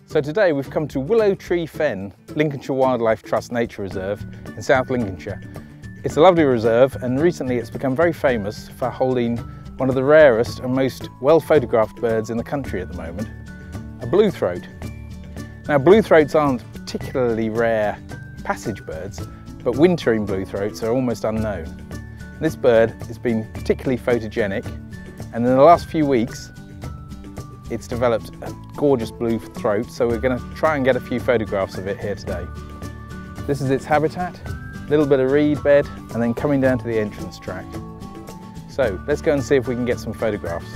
So today we've come to Willow Tree Fen, Lincolnshire Wildlife Trust Nature Reserve in South Lincolnshire. It's a lovely reserve, and recently it's become very famous for holding one of the rarest and most well photographed birds in the country at the moment, a bluethroat. Now, bluethroats aren't particularly rare passage birds, but wintering bluethroats are almost unknown. This bird has been particularly photogenic, and in the last few weeks it's developed a gorgeous blue throat, so we're going to try and get a few photographs of it here today. This is its habitat, a little bit of reed bed, and then coming down to the entrance track. So let's go and see if we can get some photographs.